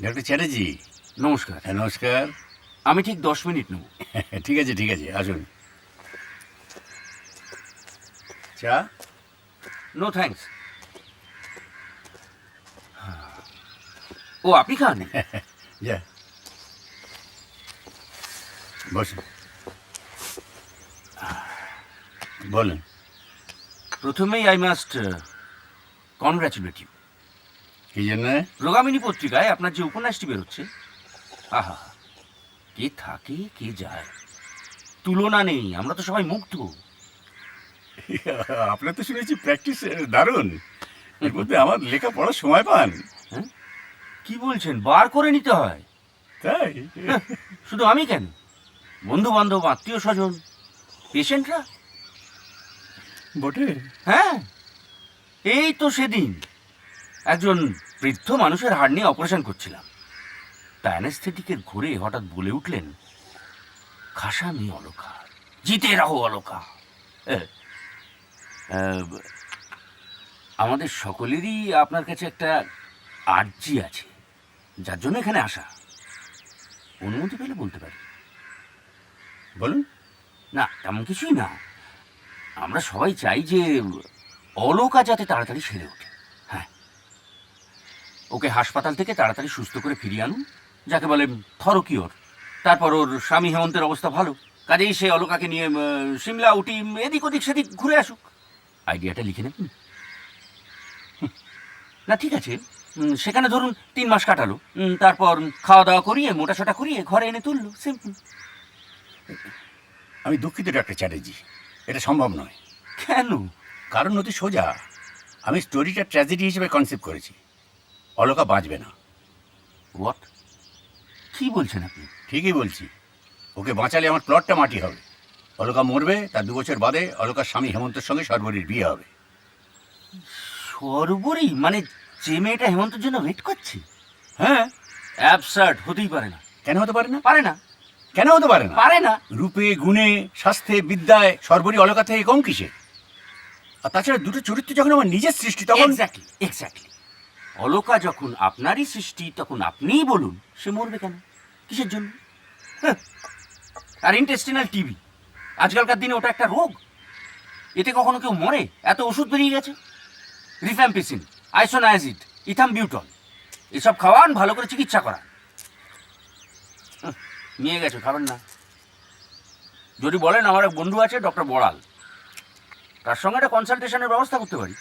Doctor Chatterjee. নমস্কার। হ্যাঁ, নমস্কার। আমি ঠিক 10 মিনিট নেব। ঠিক আছে ঠিক আছে, আসুন। চা? No thanks. ও আপনি খান? যা বসুন, বলুন। প্রথমেই আই মাস্ট কনগ্রাচুলেট ইউ। কি জন্য? প্রগামিনী পত্রিকায় আপনার যে উপন্যাসটি বেরোচ্ছে, আহা, কে থাকে কে যায়, তুলনা নেই। আমরা তো সবাই মুগ্ধ। আপনার তো শুনেছি প্র্যাকটিস দারুণ। এর মধ্যে আমার লেখা পড়ার সময় পান? হ্যাঁ, কি বলছেন? বার করে নিতে হয়। তাই? শুধু আমি কেন, বন্ধু বান্ধব, আত্মীয় স্বজন, পেশেন্টরা। বটে। হ্যাঁ, এই তো সেদিন একজন বৃদ্ধ মানুষের হাড় নিয়ে অপারেশন করছিলাম। তা অ্যানেস্থেটিকের ঘুরে হঠাৎ বলে উঠলেন, খাসা মেয়ে অলকা, জিতে রাহো অলকা। আহ, আহ, আমাদের সকলেরই আপনার কাছে একটা আর্জি আছে, যার জন্য এখানে আসা। অনুমতি পেলে বলতে পারি। বলুন। না, তেমন কিছুই না। আমরা সবাই চাই যে অলকা যাতে তাড়াতাড়ি সেরে ওঠে। হ্যাঁ, ওকে হাসপাতাল থেকে তাড়াতাড়ি সুস্থ করে ফিরিয়ে আনুন, যাকে বলে থরকিওর। তারপর ওর স্বামী হেমন্তের অবস্থা ভালো, কাজেই সে অলকাকে নিয়ে সিমলা, উটি, এদিক ওদিক সেদিক ঘুরে আসুক। আইডিয়াটা লিখে নেবেন? না ঠিক আছে, সেখানে ধরুন 3 মাস কাটালো, তারপর খাওয়া দাওয়া করিয়ে মোটাসোটা করিয়ে ঘরে এনে তুললো, সিম্পল। আমি দুঃখিত ডক্টর চ্যাটার্জি, এটা সম্ভব নয়। কেন? কারণ অতি সোজা। আমি স্টোরিটা ট্র্যাজেডি হিসেবে কনসেপ্ট করেছি। অলকা বাঁচবে না। হোয়াট? কি বলছেন আপনি? ঠিকই বলছি। ওকে বাঁচালে আমার প্লটটা মাটি হবে। অলকা মরবে, তার 2 বছর বাদে অলকার স্বামী হেমন্তের সঙ্গে সর্বরীর বিয়ে হবে। সর্বরী মানে যে মেয়েটা হেমন্তের জন্য ওয়েট করছে? হ্যাঁ। অ্যাবসার্ড, হতেই পারে না। কেন হতে পারে না? পারে না। কেন হতে পারে না? পারে না। রূপে, গুণে, স্বাস্থ্যে, বিদ্যায় সর্বরী অলকা থেকে কম কিসে? আর তাছাড়া দুটো চরিত্র যখন আমার নিজের সৃষ্টি, তখন এক্স্যাক্টলি এক্স্যাক্টলি। অলকা যখন আপনারই সৃষ্টি, তখন আপনিই বলুন সে মরবে কেন, কিসের জন্য? হ্যাঁ। আর ইন্টেস্টিনাল টিবি, আজকালকার দিনে ওটা একটা রোগ। এতে কখনো কেউ মরে? এত ওষুধ বেরিয়ে গেছে, রিফ্যাম্পিসিন, আইসোনায়াজিড, ইথামবিউটল, এসব খাওয়ান, ভালো করে চিকিৎসা করান। নিয়ে গেছে, খাবেন না? যদি বলেন আমার এক বন্ধু আছে ডক্টর বড়াল, তার সঙ্গে একটা কনসালটেশনের ব্যবস্থা করতে পারি।